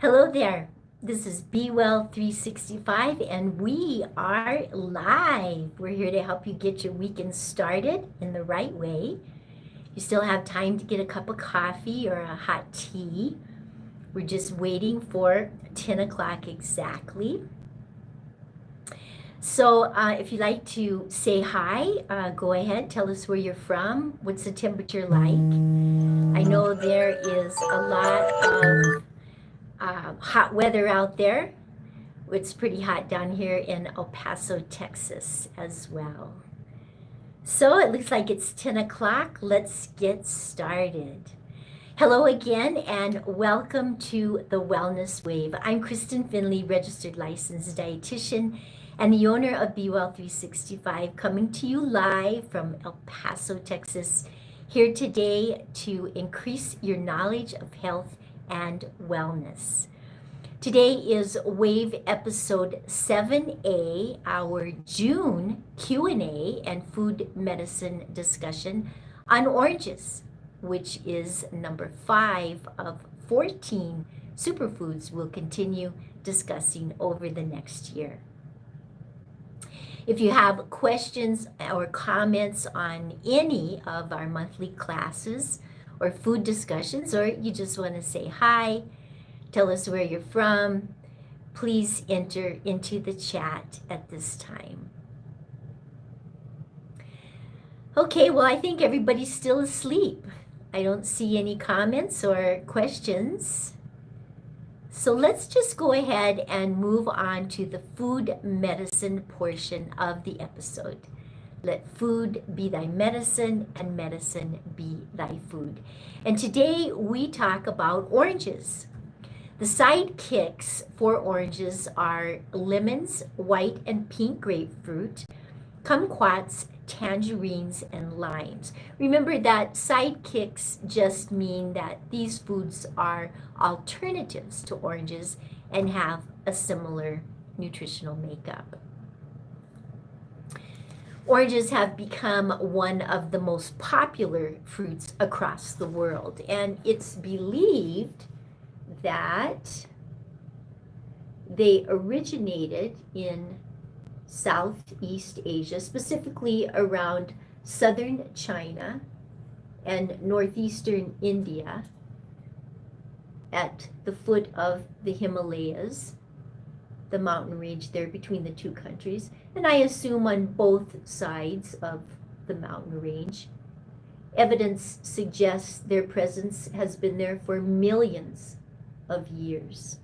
Hello there. This is BeWell365 and we are live. We're here to help you get your weekend started in the right way. You still have time to get a cup of coffee or a hot tea. We're just waiting for 10 o'clock exactly. So if you'd like to say hi, go ahead. Tell us where you're from. What's the temperature like? I know there is a lot of hot weather out there. It's pretty hot down here in El Paso, Texas as well. So it looks like it's 10 o'clock. Let's get started. Hello again and welcome to the Wellness Wave. I'm Kristen Finley, registered licensed dietitian and the owner of BeWell365, coming to you live from El Paso, Texas, here today to increase your knowledge of health and wellness. Today is Wave Episode 7A, our June Q&A and food medicine discussion on oranges, which is number 5 of 14 superfoods we'll continue discussing over the next year. If you have questions or comments on any of our monthly classes or food discussions, or you just want to say hi, tell us where you're from, please enter into the chat at this time. Okay, well, I think everybody's still asleep. I don't see any comments or questions. So let's just go ahead and move on to the food medicine portion of the episode. Let food be thy medicine and medicine be thy food. And today we talk about oranges. The sidekicks for oranges are lemons, white and pink grapefruit, kumquats, tangerines, and limes. Remember that sidekicks just mean that these foods are alternatives to oranges and have a similar nutritional makeup. Oranges have become one of the most popular fruits across the world, and it's believed that they originated in Southeast Asia, specifically around southern China and northeastern India, at the foot of the Himalayas, the mountain range there between the two countries, and I assume on both sides of the mountain range. Evidence suggests their presence has been there for millions of years.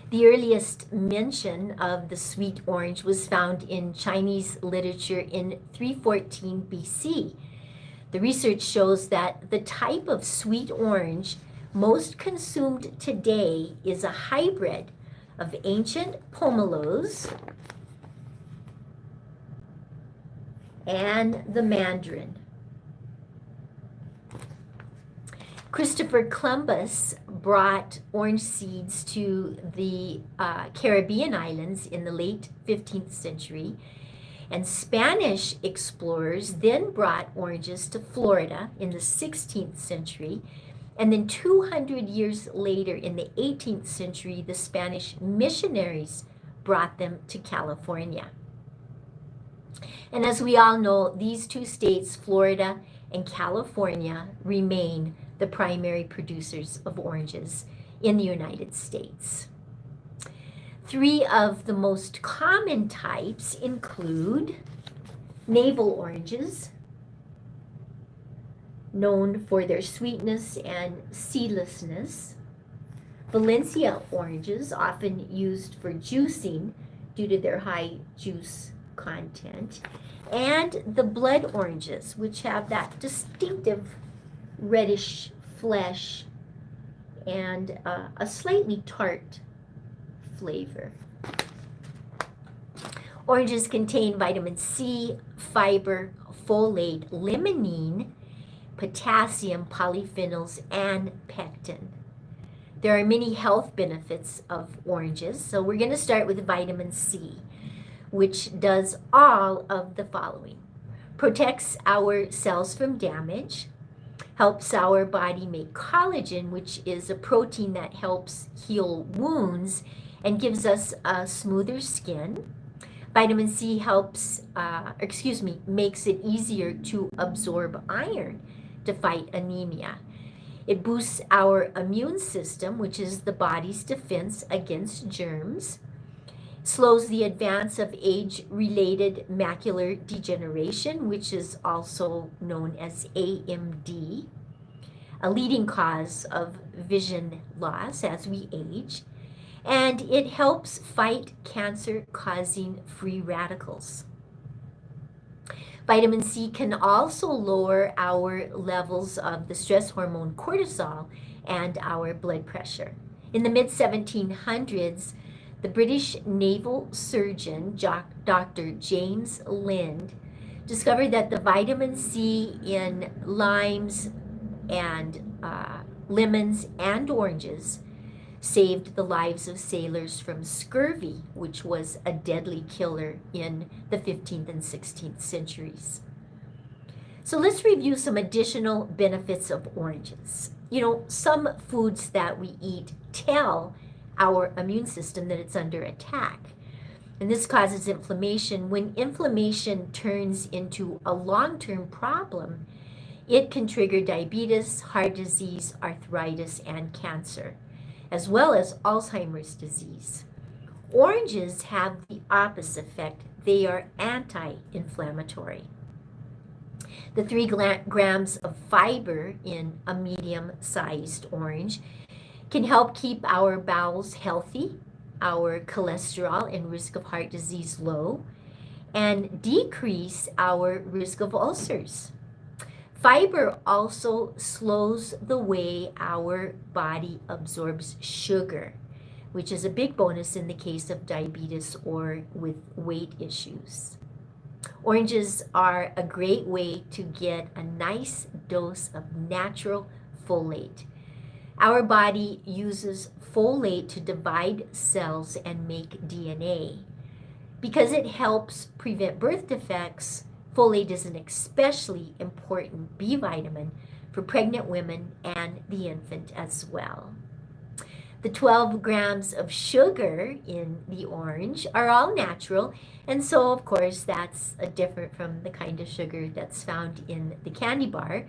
The earliest mention of the sweet orange was found in Chinese literature in 314 BC. The research shows that the type of sweet orange most consumed today is a hybrid of ancient pomelos and the mandarin. Christopher Columbus brought orange seeds to the Caribbean islands in the late 15th century, and Spanish explorers then brought oranges to Florida in the 16th century, and then 200 years later in the 18th century, the Spanish missionaries brought them to California. And as we all know, these two states, Florida and California, remain the primary producers of oranges in the United States. 3 of the most common types include navel oranges, known for their sweetness and seedlessness; Valencia oranges, often used for juicing due to their high juice content; and the blood oranges, which have that distinctive reddish flesh and a slightly tart flavor. Oranges contain vitamin C, fiber, folate, limonene, potassium, polyphenols, and pectin. There are many health benefits of oranges, so we're going to start with vitamin C, which does all of the following: protects our cells from damage, helps our body make collagen, which is a protein that helps heal wounds and gives us a smoother skin. Vitamin C makes it easier to absorb iron to fight anemia. It boosts our immune system, which is the body's defense against germs, slows the advance of age-related macular degeneration, which is also known as AMD, a leading cause of vision loss as we age, and it helps fight cancer-causing free radicals. Vitamin C can also lower our levels of the stress hormone cortisol and our blood pressure. In the mid-1700s, the British naval surgeon, Dr. James Lind, discovered that the vitamin C in limes and lemons and oranges saved the lives of sailors from scurvy, which was a deadly killer in the 15th and 16th centuries. So let's review some additional benefits of oranges. Some foods that we eat tell our immune system that it's under attack. And this causes inflammation. When inflammation turns into a long-term problem, it can trigger diabetes, heart disease, arthritis, and cancer, as well as Alzheimer's disease. Oranges have the opposite effect. They are anti-inflammatory. The 3 grams of fiber in a medium-sized orange can help keep our bowels healthy, our cholesterol and risk of heart disease low, and decrease our risk of ulcers. Fiber also slows the way our body absorbs sugar, which is a big bonus in the case of diabetes or with weight issues. Oranges are a great way to get a nice dose of natural folate. Our body uses folate to divide cells and make DNA. Because it helps prevent birth defects, folate is an especially important B vitamin for pregnant women and the infant as well. The 12 grams of sugar in the orange are all natural, and so of course that's different from the kind of sugar that's found in the candy bar,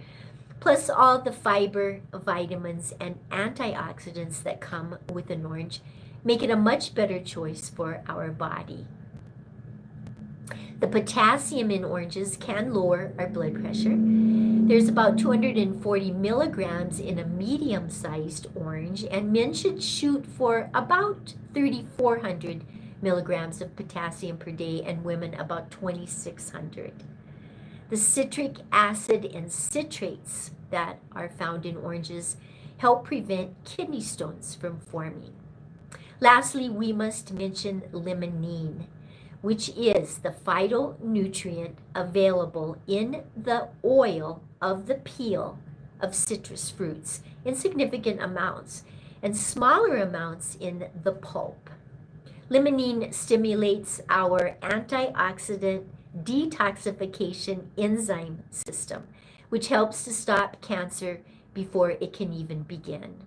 plus all the fiber, vitamins, and antioxidants that come with an orange make it a much better choice for our body. The potassium in oranges can lower our blood pressure. There's about 240 milligrams in a medium-sized orange, and men should shoot for about 3,400 milligrams of potassium per day, and women about 2,600. The citric acid and citrates that are found in oranges help prevent kidney stones from forming. Lastly, we must mention limonene, which is the phytonutrient available in the oil of the peel of citrus fruits in significant amounts and smaller amounts in the pulp. Limonene stimulates our antioxidant detoxification enzyme system, which helps to stop cancer before it can even begin.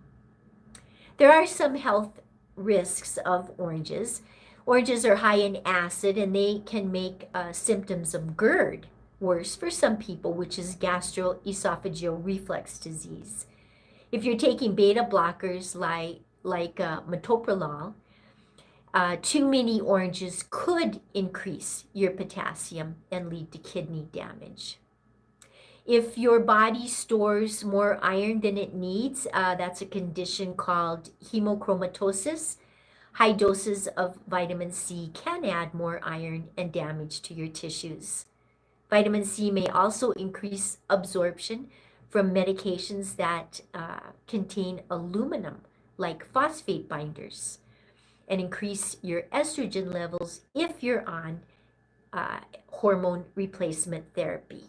There are some health risks of oranges. Oranges are high in acid, and they can make symptoms of GERD worse for some people, which is gastroesophageal reflux disease. If you're taking beta blockers like metoprolol, too many oranges could increase your potassium and lead to kidney damage. If your body stores more iron than it needs, that's a condition called hemochromatosis. High doses of vitamin C can add more iron and damage to your tissues. Vitamin C may also increase absorption from medications that contain aluminum, like phosphate binders, and increase your estrogen levels if you're on hormone replacement therapy.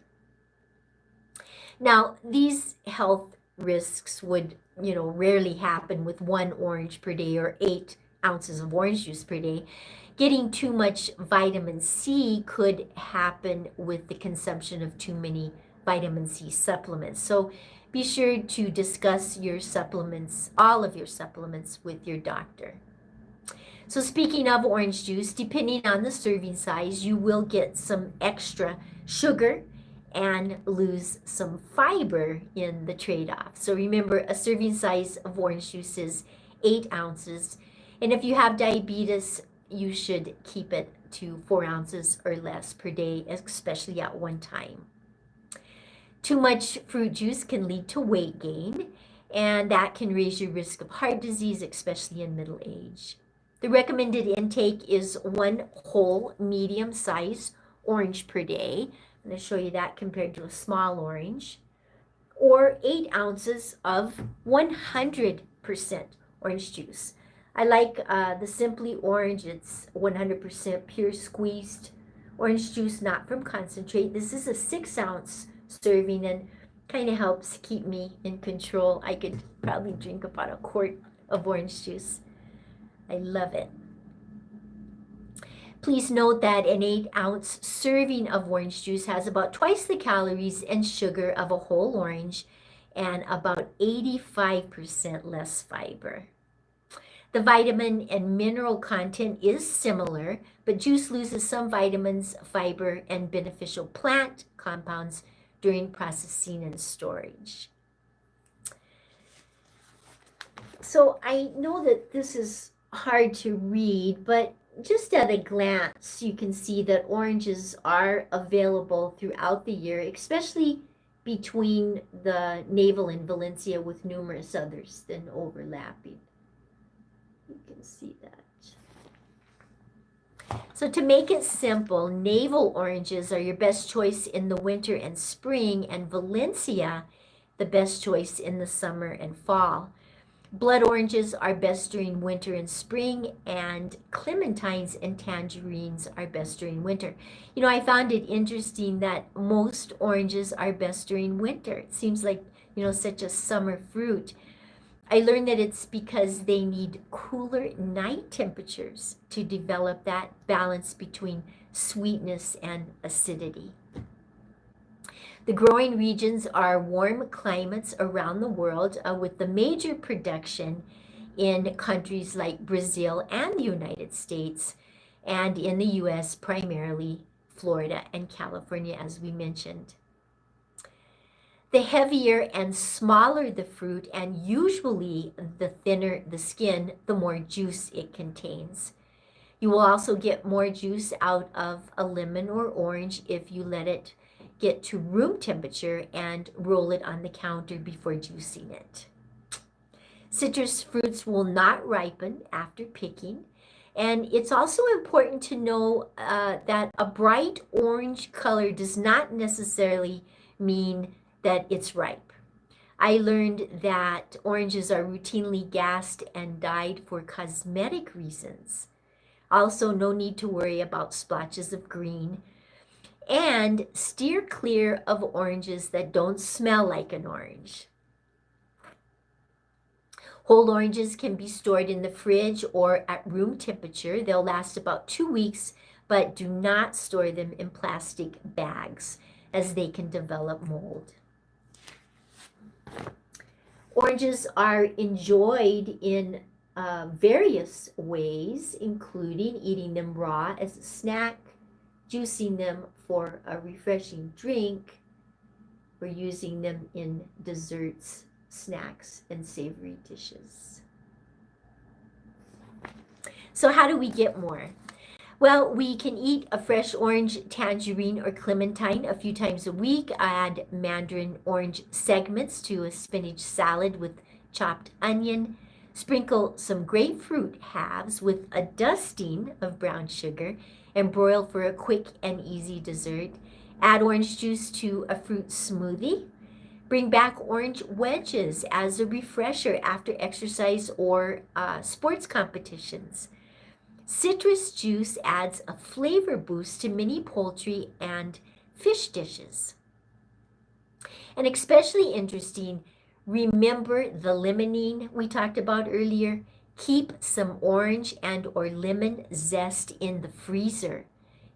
Now, these health risks would, rarely happen with 1 orange per day or 8 ounces of orange juice per day. Getting too much vitamin C could happen with the consumption of too many vitamin C supplements. So be sure to discuss your supplements, all of your supplements, with your doctor. So speaking of orange juice, depending on the serving size, you will get some extra sugar and lose some fiber in the trade-off. So remember, a serving size of orange juice is 8 ounces. And if you have diabetes, you should keep it to 4 ounces or less per day, especially at one time. Too much fruit juice can lead to weight gain, and that can raise your risk of heart disease, especially in middle age. The recommended intake is 1 whole medium-sized orange per day. I'm going to show you that compared to a small orange. Or 8 ounces of 100% orange juice. I like the Simply Orange. It's 100% pure squeezed orange juice, not from concentrate. This is a 6-ounce serving and kind of helps keep me in control. I could probably drink about a quart of orange juice. I love it. Please note that an 8-ounce serving of orange juice has about twice the calories and sugar of a whole orange and about 85% less fiber. The vitamin and mineral content is similar, but juice loses some vitamins, fiber, and beneficial plant compounds during processing and storage. So I know that this is hard to read, but just at a glance, you can see that oranges are available throughout the year, especially between the navel and Valencia, with numerous others then overlapping. You can see that. So to make it simple, navel oranges are your best choice in the winter and spring, and Valencia, the best choice in the summer and fall. Blood oranges are best during winter and spring, and clementines and tangerines are best during winter. You know, I found it interesting that most oranges are best during winter. It seems like, you know, such a summer fruit. I learned that it's because they need cooler night temperatures to develop that balance between sweetness and acidity. The growing regions are warm climates around the world, with the major production in countries like Brazil and the United States, and in the US, primarily Florida and California, as we mentioned. The heavier and smaller the fruit, and usually the thinner the skin, the more juice it contains. You will also get more juice out of a lemon or orange if you let it get to room temperature and roll it on the counter before juicing it. Citrus fruits will not ripen after picking. And it's also important to know that a bright orange color does not necessarily mean that it's ripe. I learned that oranges are routinely gassed and dyed for cosmetic reasons. Also, no need to worry about splotches of green. And steer clear of oranges that don't smell like an orange. Whole oranges can be stored in the fridge or at room temperature. They'll last about 2 weeks, but do not store them in plastic bags, as they can develop mold. Oranges are enjoyed in various ways, including eating them raw as a snack, juicing them for a refreshing drink, or using them in desserts, snacks, and savory dishes. So how do we get more? Well, we can eat a fresh orange, tangerine, or clementine a few times a week. Add mandarin orange segments to a spinach salad with chopped onion. Sprinkle some grapefruit halves with a dusting of brown sugar and broil for a quick and easy dessert. Add orange juice to a fruit smoothie. Bring back orange wedges as a refresher after exercise or sports competitions. Citrus juice adds a flavor boost to many poultry and fish dishes. And especially interesting, remember the limonene we talked about earlier? Keep some orange and or lemon zest in the freezer.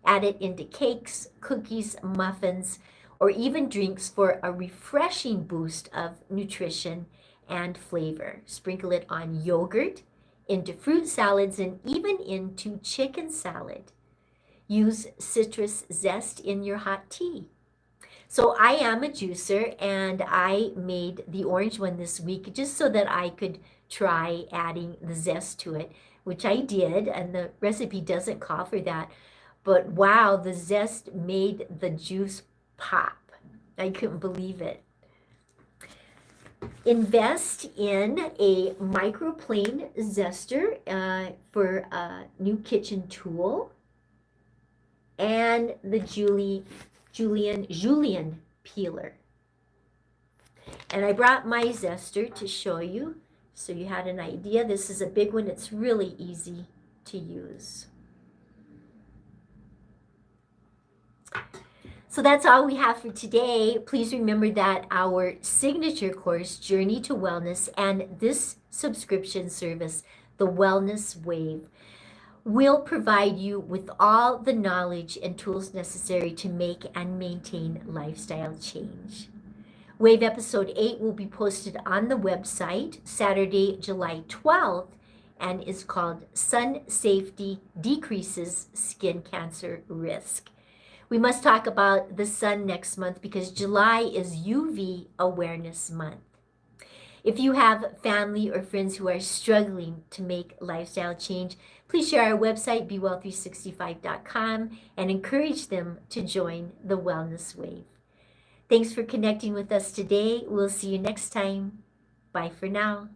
Add it into cakes, cookies, muffins, or even drinks for a refreshing boost of nutrition and flavor. Sprinkle it on yogurt, into fruit salads, and even into chicken salad. Use citrus zest in your hot tea. So I am a juicer, and I made the orange one this week just so that I could try adding the zest to it, which I did, and the recipe doesn't call for that. But wow, the zest made the juice pop. I couldn't believe it. Invest in a microplane zester for a new kitchen tool, and the julienne peeler. And I brought my zester to show you so you had an idea. This is a big one. It's really easy to use. So that's all we have for today. Please remember that our signature course, Journey to Wellness, and this subscription service, the Wellness Wave, will provide you with all the knowledge and tools necessary to make and maintain lifestyle change. Wave episode 8 will be posted on the website Saturday, July 12th, and is called Sun Safety Decreases Skin Cancer Risk. We must talk about the sun next month because July is UV Awareness Month. If you have family or friends who are struggling to make lifestyle change, please share our website, BeWell365.com, and encourage them to join the Wellness Wave. Thanks for connecting with us today. We'll see you next time. Bye for now.